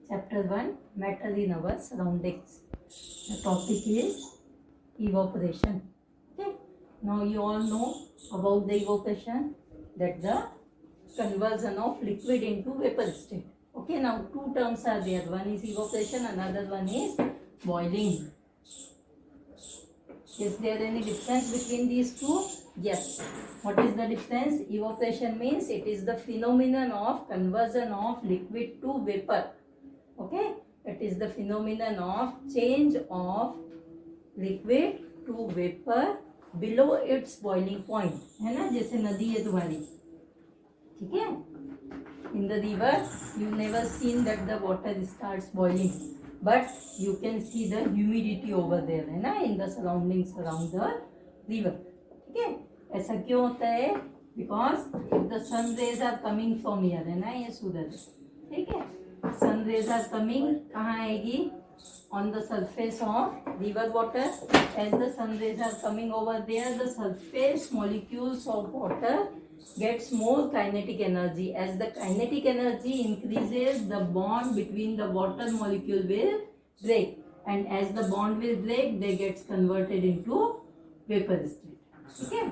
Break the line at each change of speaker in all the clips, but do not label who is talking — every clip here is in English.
Chapter 1, Matter in our surroundings. The topic is evaporation. Okay. Now you all know about the evaporation, that the conversion of liquid into vapor state. Okay. Now two terms are there. One is evaporation, another one is boiling. Is there any difference between these two? Yes. What is the difference? Evaporation means it is the phenomenon of conversion of liquid to vapor. Okay, it is the phenomenon of change of liquid to vapor below its boiling point. है ना, जैसे नदी है तुम्हारी, ठीक है. In the river you never seen that the water starts boiling, but you can see the humidity over there, है ना, in the surroundings around the river. ठीक है. ऐसा क्यों होता है? Because if the sun rays are coming from here, है ना, ये सूरज, ठीक है. Sun rays are coming, कहाँ आएगी? On the surface of river water. As the sun rays are coming over there, the surface molecules of water gets more kinetic energy. As the kinetic energy increases, the bond between the water molecule will break, and as the bond will break, they gets converted into vapor state. Okay.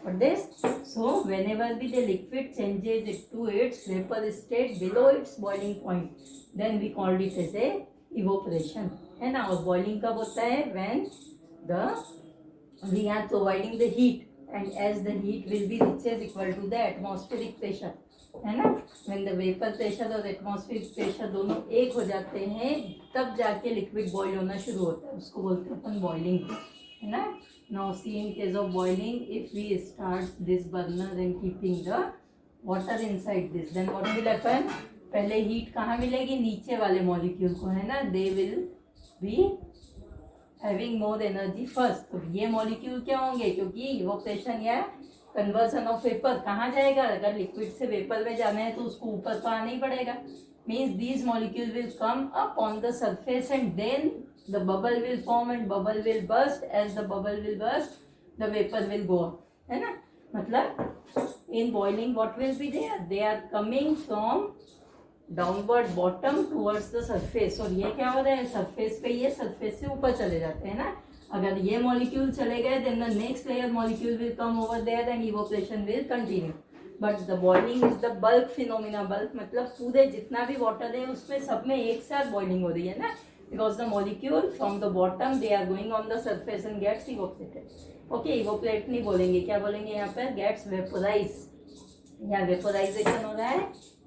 For this, so whenever the liquid changes it to its vapor state below its boiling point, then we called it as a evaporation. है ना. और boiling कब होता है? When we are providing the heat, and as the heat will be reaches equal to the atmospheric pressure, है ना. When the vapor pressure और atmospheric pressure दोनों एक हो जाते हैं, तब जाके liquid boil होना शुरू होता है. उसको बोलते हैं अपन boiling, है ना. Now see, in case of boiling, if we start this burner and keeping the water inside this, then what will happen? पहले heat कहाँ मिलेगी? नीचे वाले molecule को, है ना. They will be having more energy first. तो ये molecule क्या होंगे? क्योंकि evaporation या conversion of vapor कहाँ जाएगा? अगर liquid से vapor में जाना है तो उसको ऊपर तो आना ही पड़ेगा. Means these molecules will come up on the surface, and then the bubble will form and bubble will burst. As the bubble will burst, the vapor will go up, है ना. मतलब in boiling what will be there? They are coming from downward bottom towards the surface. और ये क्या हो रहा है? surface पे, ये surface से ऊपर चले जाते हैं ना. अगर ये molecule चले गए, then the next layer molecule will come over there and evaporation will continue. But the boiling is the bulk phenomena. Bulk मतलब पूरे जितना भी water है उसमें सब में एक साथ boiling हो रही है ना. Because the molecule from the bottom they are going on the surface and gets evaporated. Okay, evaporate नहीं बोलेंगे, क्या बोलेंगे यहाँ पर? Gets vaporize. यहाँ vaporization हो रहा है.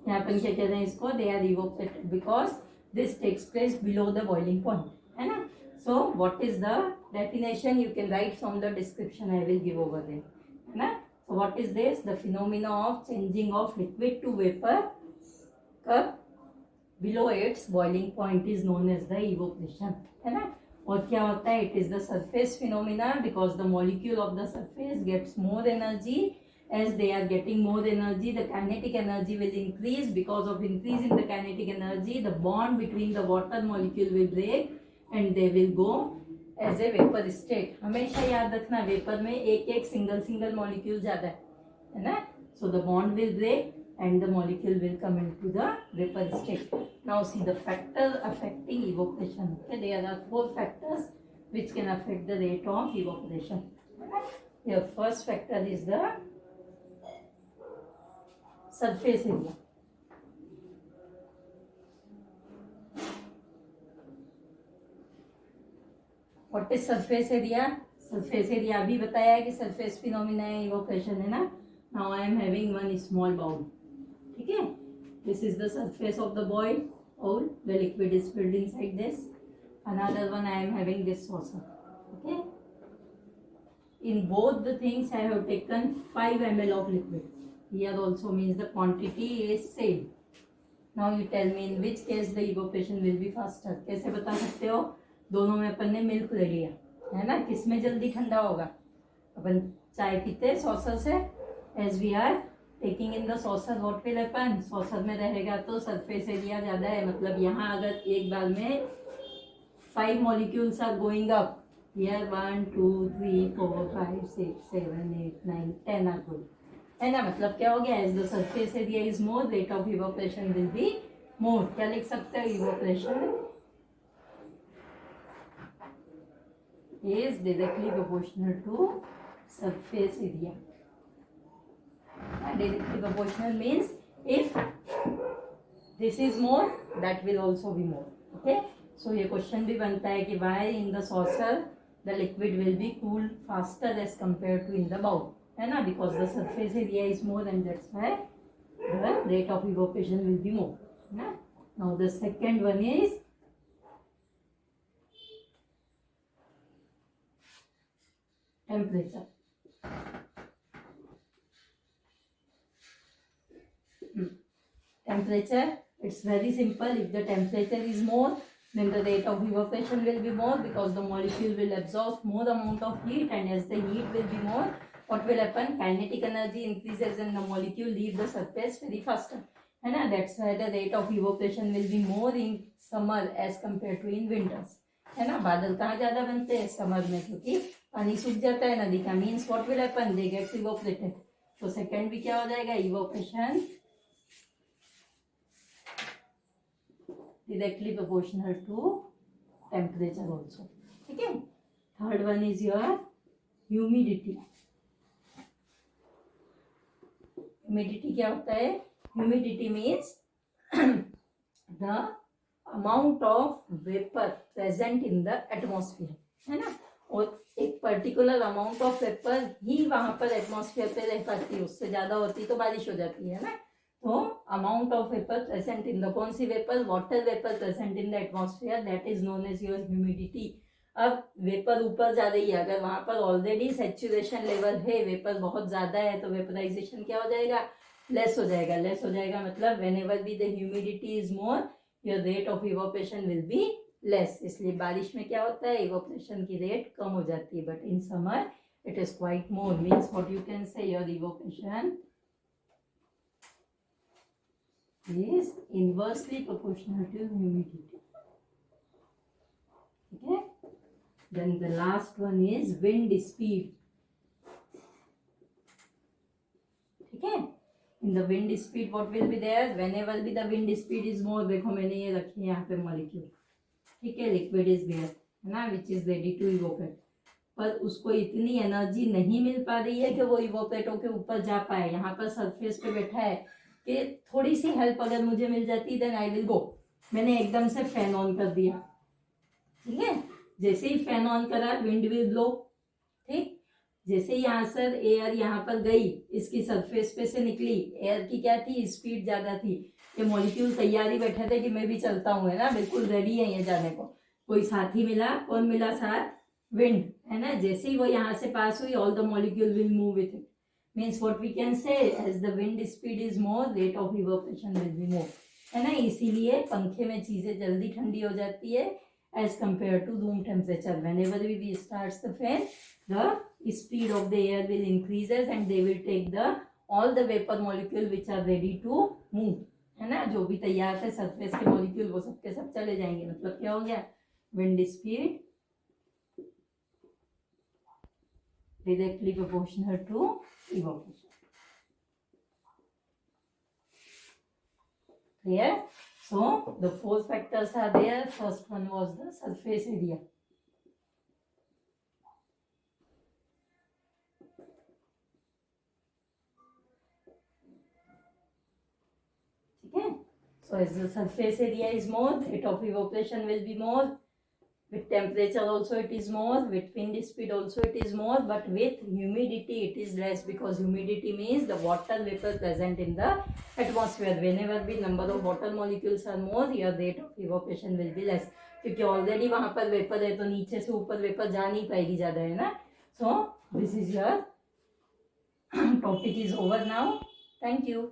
यहाँ पर क्या कहते हैं इसको? They are evaporated because this takes place below the boiling point, है ना. So what is the definition? You can write from the description I will give over there, है ना. So what is this? The phenomena of changing of liquid to vapor कब below its boiling point is known as the evaporation, है ना. और क्या होता है? It is the surface phenomena because the molecule of the surface gets more energy. As they are getting more energy, the kinetic energy will increase. Because of increase in the kinetic energy, the bond between the water molecule will break and they will go as a vapor state. हमेशा याद रखना, vapour में एक एक single molecule जाता है ना. So the bond will break and the molecule will come into the vapor state. Now see the factors affecting evaporation. Okay, there are 4 factors which can affect the rate of evaporation. Your first factor is the surface area. What is surface area? Surface area अभी बताया है कि surface phenomena है, evaporation है ना. Now I am having one small bowl. ठीक है. This is the surface of the bowl. The liquid is filled inside this. Another one I am having this saucer. Okay. In both the things I have taken 5 ml of liquid. Here also means the quantity is same. Now you tell me in which case the evaporation will be faster. कैसे बता सकते हो? दोनों में अपन ने milk ले लिया, है ना. किसमें जल्दी ठंडा होगा? अपन चाय पीते सॉसर से. As we are taking in the saucer, what will happen? Saucer में रहेगा तो सरफेस एरिया ज़्यादा है. मतलब यहाँ अगर एक बार में 5 molecules are going up. Here 1, 2, 3, 4, 5, 6, 7, 8, 9, 10 are going. है ना. मतलब क्या हो गया? As the surface area is more, rate of evaporation will be मोर, क्या लिख सकते हो, evaporation is directly proportional to surface area. Directly proportional means if this is more, that will also be more. Okay, so ये question भी बनता है कि why in the saucer the liquid will be cooled faster as compared to in the bowl, है ना, because the surface area is more and that's why the rate of evaporation will be more, है ना. Now the second one is temperature. Temperature, it's very simple. If the temperature is more, then the rate of evaporation will be more because the molecule will absorb more amount of heat, and as the heat will be more, what will happen? Kinetic energy increases and the molecule leave the surface very faster. है ना, that's why the rate of evaporation will be more in summer as compared to in winters. है ना, बादल कहाँ ज्यादा बनते हैं? Summer में, क्योंकि पानी सूख जाता है नदी का. Means what will happen? They gets evaporated. तो सेकंड भी क्या हो जाएगा? Evaporation directly proportional to temperature also. ठीक है. Third one is your humidity. Humidity क्या होता है? Humidity means the amount of vapour present in the atmosphere, है ना. और एक पर्टिकुलर अमाउंट ऑफ वेपर ही वहां पर एटमॉस्फेयर पे रह पाती है, उससे ज्यादा होती तो बारिश हो जाती है ना. तो amount of vapour present in the, कौन सी vapour? Water vapour present in the atmosphere, that is known as your humidity. अब वेपर ऊपर जा रही है, अगर वहां पर ऑलरेडी सैचुरेशन लेवल है, वेपर बहुत ज्यादा है, तो वेपराइजेशन क्या हो जाएगा? लेस हो जाएगा. लेस हो जाएगा मतलब when ever be the humidity is more, your rate of evaporation will be less. इसलिए बारिश में क्या होता है? इवोपरेशन की रेट कम हो जाती है. But in summer it is quite more. Means what you can say, your evaporation is inversely proportional to humidity. Okay, then the last one is wind speed. Okay, in the wind speed what will be there? Whenever be the wind speed is more, देखो मैंने ये रखी है यहाँ पे molecule, ठीक है, liquid is there, है ना, विच इज रेडी टू इवोपेट. पर उसको इतनी एनर्जी नहीं मिल पा रही है कि वो इवोपेटो के ऊपर जा पाए. यहाँ पर सरफेस पे बैठा है कि थोड़ी सी हेल्प अगर मुझे मिल जाती देन आई विल गो. मैंने एकदम से फैन ऑन कर दिया, ठीक है. जैसे ही फैन ऑन करा, विंड विल ब्लो. ठीक, जैसे ही यहाँ से एयर यहाँ पर गई, इसकी सरफेस पे से निकली, एयर की क्या थी? स्पीड ज्यादा थी. ये मॉलिक्यूल तैयारी बैठे थे कि मैं भी चलता हूँ, है ना, बिल्कुल रेडी है ये जाने को. कोई साथी मिला, कौन मिला साथ? विंड, है ना. जैसे ही वो यहाँ से पास हुई, all the molecule will move with it. Means what we can say, as the wind speed is more, rate of evaporation will be more, है ना. इसीलिए पंखे में चीजें जल्दी ठंडी हो जाती है as compared to room temperature. Whenever we starts the fan, the speed of the air will increases and they will take the all the vapor molecule which are ready to move, है ना. जो भी तैयार थे surface के molecule, वो सबके सब चले जाएंगे. मतलब क्या हो गया? wind speed directly proportional to evaporation. Clear? So the four factors are there. First one was the surface area. Okay, so as the surface area is more, rate of evaporation will be more. With temperature also it is more, with wind speed also it is more, but with humidity it is less, because humidity means the water vapor present in the atmosphere. Whenever the number of water molecules are more, your rate of evaporation will be less, क्योंकि already वहां पर vapour है, तो नीचे से ऊपर vapour जा नहीं पाएगी ज्यादा, है ना. So this is your topic is over now. Thank you.